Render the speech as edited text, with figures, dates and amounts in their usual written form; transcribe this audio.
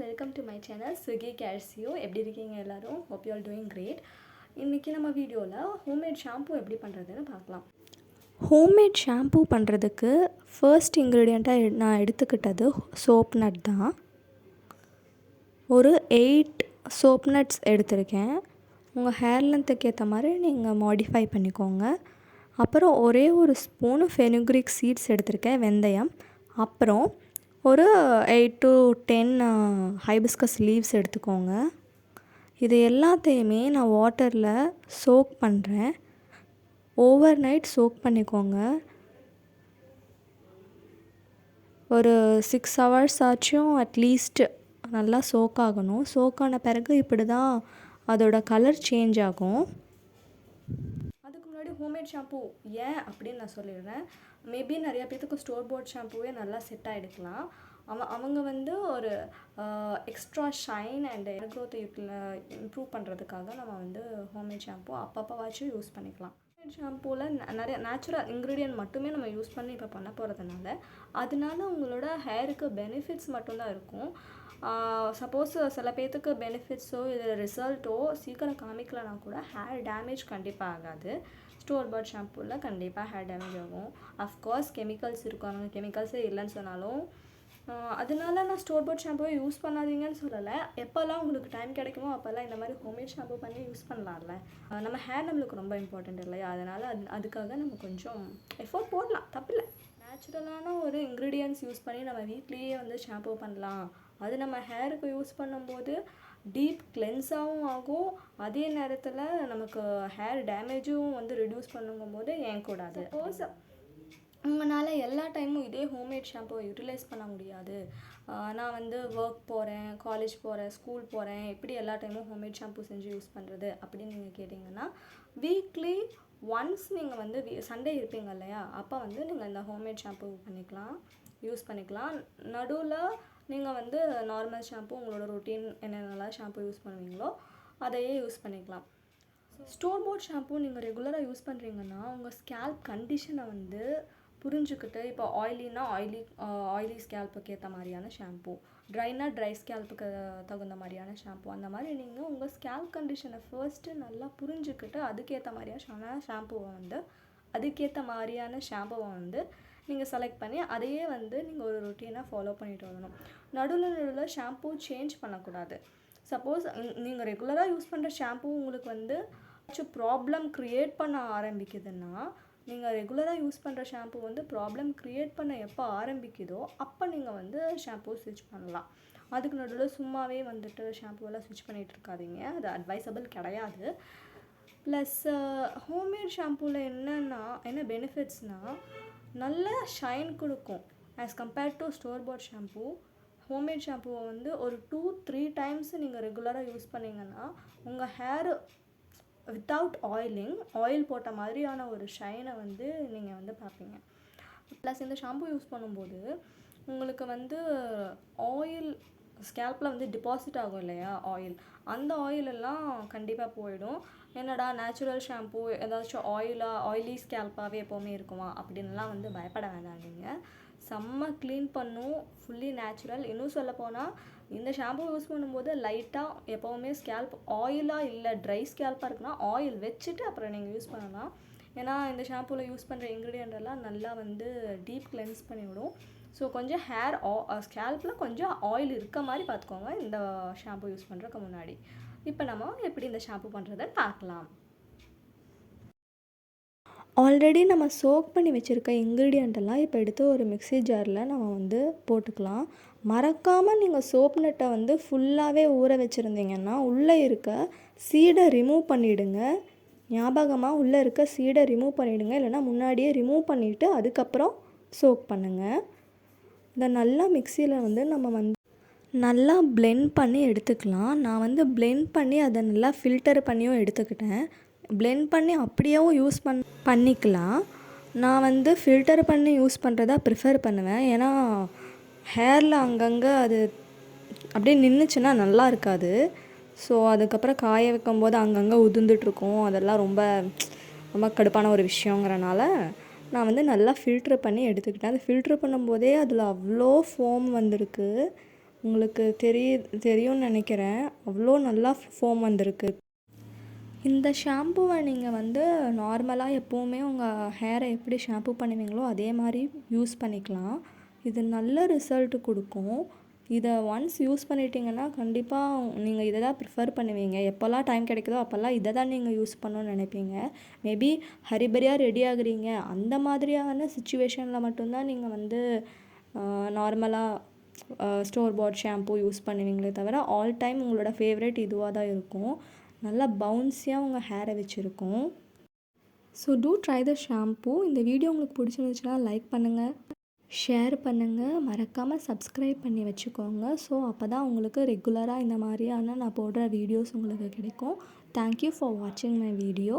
Welcome to my channel ஸ்விக்கி கேர்சியோ. எப்படி இருக்கீங்க எல்லாரும்? Hope you all doing great. இன்றைக்கி நம்ம வீடியோவில் ஹோம்மேட் ஷாம்பூ எப்படி பண்ணுறதுன்னு பார்க்கலாம். ஹோம்மேட் ஷாம்பூ பண்ணுறதுக்கு ஃபர்ஸ்ட் இன்க்ரீடியண்ட்டாக நான் எடுத்துக்கிட்டது சோப் நட் தான். ஒரு 8 சோப் நட்ஸ் எடுத்திருக்கேன். உங்கள் ஹேர் லென்த்துக்கு ஏற்ற மாதிரி நீங்கள் மாடிஃபை பண்ணிக்கோங்க. அப்புறம் ஒரே ஒரு ஸ்பூனு ஃபெனுக்ரிக் சீட்ஸ் எடுத்திருக்கேன், வெந்தயம். அப்புறம் ஒரு 8 to 10 ஹைபிஸ்கஸ் லீவ்ஸ் எடுத்துக்கோங்க. இது எல்லாத்தையுமே நான் வாட்டரில் சோக் பண்ணுறேன். ஓவர் நைட் சோக் பண்ணிக்கோங்க. ஒரு 6 hours ஆச்சும் அட்லீஸ்ட் நல்லா சோக் ஆகணும். சோக் ஆன பிறகு இப்படி தான் அதோட கலர் சேஞ்ச் ஆகும். அதுக்கு முன்னாடி ஹோம்மேட் ஷாம்பூ ஏன் அப்படின்னு நான் சொல்லிடுறேன். மேபி நிறையா பேத்துக்கு ஸ்டோர் போர்ட் ஷாம்பூவே நல்லா செட் ஆகிடுக்கலாம். அவங்க ஒரு எக்ஸ்ட்ரா ஷைன் அண்ட் ஹேர் க்ரோத்தை இம்ப்ரூவ் பண்ணுறதுக்காக நம்ம ஹோம்மேட் ஷாம்பூ அப்பப்போவாச்சும் யூஸ் பண்ணிக்கலாம். ஹோம்மேட் ஷாம்பூவில் நிறைய நேச்சுரல் இன்க்ரீடியன்ட் மட்டுமே நம்ம யூஸ் பண்ணி இப்போ பண்ண போகிறதுனால அதனால உங்களோட ஹேருக்கு பெனிஃபிட்ஸ் மட்டும்தான் இருக்கும். சப்போஸ் சில பேர்த்துக்கு பெனிஃபிட்ஸோ இல்லை ரிசல்ட்டோ சீக்கிரம் காமிக்கலனா கூட ஹேர் டேமேஜ் கண்டிப்பாக ஆகாது. ஸ்டோர் பாட் ஷாம்பூவில் கண்டிப்பாக ஹேர் டேமேஜ் ஆகும். அஃப்கோர்ஸ் கெமிக்கல்ஸ் இருக்கும். அவங்க கெமிக்கல்ஸே இல்லைன்னு சொன்னாலும் அதனால நான் ஸ்டோர் பாட் ஷாம்பூவை யூஸ் பண்ணாதீங்கன்னு சொல்லலை. எப்போல்லாம் உங்களுக்கு டைம் கிடைக்குமோ அப்போல்லாம் இந்த மாதிரி ஹோம்மேட் ஷாம்பூ பண்ணி யூஸ் பண்ணலாம்ல. நம்ம ஹேர் நம்மளுக்கு ரொம்ப இம்பார்ட்டண்ட் இல்லையா? அதனால் அதுக்காக நம்ம கொஞ்சம் எஃபோர்ட் போடலாம், தப்பில்லை. நேச்சுரலான ஒரு இன்க்ரீடியன்ட்ஸ் யூஸ் பண்ணி நம்ம வீட்லேயே ஷாம்பூ பண்ணலாம். அது நம்ம ஹேருக்கு யூஸ் பண்ணும்போது டீப் கிளென்ஸாகவும் ஆகும். அதே நேரத்தில் நமக்கு ஹேர் டேமேஜும் ரெடியூஸ் பண்ணுங்கும்போது ஏன் கூடாது. சப்போஸ் உங்களால் எல்லா டைமும் இதே ஹோம்மேட் ஷாம்புவை யூட்டிலைஸ் பண்ண முடியாது, நான் ஒர்க் போகிறேன், காலேஜ் போகிறேன், ஸ்கூல் போகிறேன், இப்படி எல்லா டைமும் ஹோம்மேட் ஷாம்பூ செஞ்சு யூஸ் பண்ணுறது அப்படின்னு நீங்கள் கேட்டிங்கன்னா வீக்லி ஒன்ஸ் நீங்கள் சண்டே இருப்பீங்க இல்லையா, அப்போ நீங்கள் இந்த ஹோம்மேட் ஷாம்பூ யூஸ் பண்ணிக்கலாம். நடுவில் நீங்கள் நார்மல் ஷாம்பூ உங்களோட ரொட்டீன் என்னென்னலாம் ஷாம்பூ யூஸ் பண்ணுவீங்களோ அதையே யூஸ் பண்ணிக்கலாம். ஸ்டோர் போர்ட் ஷாம்பூ நீங்கள் ரெகுலராக யூஸ் பண்ணுறீங்கன்னா உங்கள் ஸ்கேல்ப் கண்டிஷனை புரிஞ்சுக்கிட்டு, இப்போ ஆயிலினா ஆயிலி ஸ்கேல்ப்புக்கு ஏற்ற மாதிரியான ஷாம்பூ, ட்ரைனா ட்ரை ஸ்கேல்ப்புக்கு தகுந்த மாதிரியான ஷாம்பூ, அந்த மாதிரி நீங்கள் உங்கள் ஸ்கேல்ப் கண்டிஷனை ஃபர்ஸ்ட்டு நல்லா புரிஞ்சுக்கிட்டு அதுக்கேற்ற மாதிரியான ஷாம்புவை நீங்கள் செலக்ட் பண்ணி அதையே நீங்கள் ஒரு ரொட்டீனாக ஃபாலோ பண்ணிட்டு வரணும். நடுவில் ஷாம்பூ சேஞ்ச் பண்ணக்கூடாது. சப்போஸ் நீங்கள் ரெகுலராக யூஸ் பண்ணுற ஷாம்பூ உங்களுக்கு ப்ராப்ளம் க்ரியேட் பண்ண ஆரம்பிக்குதுன்னா, நீங்கள் ரெகுலராக யூஸ் பண்ணுற ஷாம்பூ ப்ராப்ளம் க்ரியேட் பண்ண எப்போ ஆரம்பிக்குதோ அப்போ நீங்கள் ஷாம்பூ ஸ்விட்ச் பண்ணலாம். அதுக்கு நடுவில் சும்மாவே ஷாம்பூவெல்லாம் ஸ்விட்ச் பண்ணிகிட்டு இருக்காதீங்க, அது அட்வைசபிள் கிடையாது. ப்ளஸ் ஹோம்மேட் ஷாம்பூவில் என்ன பெனிஃபிட்ஸ்னால் நல்ல ஷைன் கொடுக்கும். As compared to store bought shampoo, homemade ஷாம்பூவை ஒரு 2-3 டைம்ஸ் நீங்கள் ரெகுலராக யூஸ் பண்ணிங்கன்னா உங்கள் ஹேர் வித்தவுட் ஆயில் போட்ட மாதிரியான ஒரு ஷைனை நீங்கள் பார்ப்பீங்க. ப்ளஸ் இந்த ஷாம்பூ யூஸ் பண்ணும்போது உங்களுக்கு ஆயில் ஸ்கேல்பில் டிபாசிட் ஆகும் இல்லையா ஆயில், அந்த ஆயிலெல்லாம் கண்டிப்பாக போயிடும். என்னடா நேச்சுரல் ஷாம்பூ ஏதாச்சும் ஆயிலி ஸ்கேல்பாகவே எப்போவுமே இருக்குமா அப்படின்லாம் பயப்பட வேண்டாம். நீங்கள் செம்ம க்ளீன் பண்ணும், ஃபுல்லி நேச்சுரல். இன்னும் சொல்லப்போனால் இந்த ஷாம்பூ யூஸ் பண்ணும்போது லைட்டாக எப்போவுமே ஸ்கேல்ப் ஆயிலாக இல்லை ட்ரை ஸ்கேல்பாக இருக்குன்னா ஆயில் வச்சுட்டு அப்புறம் நீங்கள் யூஸ் பண்ணலாம். ஏன்னா இந்த ஷாம்பூவில் யூஸ் பண்ணுற இன்க்ரீடியண்ட் எல்லாம் நல்லா டீப் கிளென்ஸ் பண்ணிவிடும். ஸோ கொஞ்சம் ஸ்கேல்பில் கொஞ்சம் ஆயில் இருக்க மாதிரி பார்த்துக்கோங்க இந்த ஷாம்பூ யூஸ் பண்ணுறதுக்கு முன்னாடி. இப்போ நம்ம எப்படி இந்த ஷாம்பூ பண்ணுறதுன்னு பார்க்கலாம். ஆல்ரெடி நம்ம சோக் பண்ணி வச்சுருக்க இன்க்ரீடியண்ட்டெல்லாம் இப்போ எடுத்து ஒரு மிக்ஸி ஜாரில் நம்ம போட்டுக்கலாம். மறக்காமல் நீங்கள் சோப் நட்டை ஃபுல்லாகவே ஊற வச்சுருந்தீங்கன்னா உள்ளே இருக்க சீடை ரிமூவ் பண்ணிவிடுங்க. ஞாபகமாக உள்ளே இருக்க சீடை ரிமூவ் பண்ணிவிடுங்க, இல்லைனா முன்னாடியே ரிமூவ் பண்ணிவிட்டு அதுக்கப்புறம் சோக் பண்ணுங்கள். இதை நல்லா மிக்சியில் நம்ம நல்லா பிளெண்ட் பண்ணி எடுத்துக்கலாம். நான் பிளெண்ட் பண்ணி அதை நல்லா ஃபில்டர் பண்ணியும் எடுத்துக்கிட்டேன். பிளெண்ட் பண்ணி அப்படியேவும் யூஸ் பண்ணிக்கலாம். நான் ஃபில்டர் பண்ணி யூஸ் பண்ணுறதா ப்ரிஃபர் பண்ணுவேன். ஏன்னா ஹேரில் அங்கங்கே அது அப்படியே நின்றுச்சுன்னா நல்லா இருக்காது. ஸோ அதுக்கப்புறம் காய வைக்கும்போது அங்கங்கே உதிர்ந்துட்டுருக்கும். அதெல்லாம் ரொம்ப ரொம்ப கடுப்பான ஒரு விஷயங்கிறனால நான் நல்லா ஃபில்ட்ரு பண்ணி எடுத்துக்கிட்டேன். அது ஃபில்ட்ரு பண்ணும்போதே அதில் அவ்வளோ ஃபோம் வந்திருக்கு. உங்களுக்கு தெரியும்னு நினைக்கிறேன். அவ்வளோ நல்லா ஃபோம் வந்திருக்கு. இந்த ஷாம்புவை நீங்கள் வந்து நார்மலாக எப்போவுமே உங்கள் ஹேரை எப்படி ஷாம்பு பண்ணுவீங்களோ அதே மாதிரி யூஸ் பண்ணிக்கலாம். இது நல்ல ரிசல்ட் கொடுக்கும். இதை ஒன்ஸ் யூஸ் பண்ணிட்டீங்கன்னா கண்டிப்பாக நீங்கள் இதை தான் ப்ரிஃபர் பண்ணுவீங்க. எப்போல்லாம் டைம் கிடைக்குதோ அப்போல்லாம் இதை தான் நீங்கள் யூஸ் பண்ணணும்னு நினைப்பீங்க. மேபி ஹரிபரியாக ரெடி ஆகுறீங்க அந்த மாதிரியான சுச்சுவேஷனில் மட்டும்தான் நீங்கள் வந்து நார்மலாக ஸ்டோர் பாட் ஷாம்பு யூஸ் பண்ணுவீங்களே தவிர ஆல் டைம் உங்களோட ஃபேவரட் இதுவாக தான் இருக்கும். நல்லா பவுன்ஸியாக உங்கள் ஹேரை வச்சுருக்கும். So do try the shampoo. இந்த வீடியோ உங்களுக்கு பிடிச்சிருந்துச்சுன்னா லைக் பண்ணுங்கள், ஷேர் பண்ணுங்கள், மறக்காமல் சப்ஸ்கிரைப் பண்ணி வச்சுக்கோங்க. ஸோ அப்போ தான் உங்களுக்கு ரெகுலராக இந்த மாதிரியான நான் போடுற வீடியோஸ் உங்களுக்கு கிடைக்கும். தேங்க்யூ ஃபார் வாட்சிங் மை வீடியோ.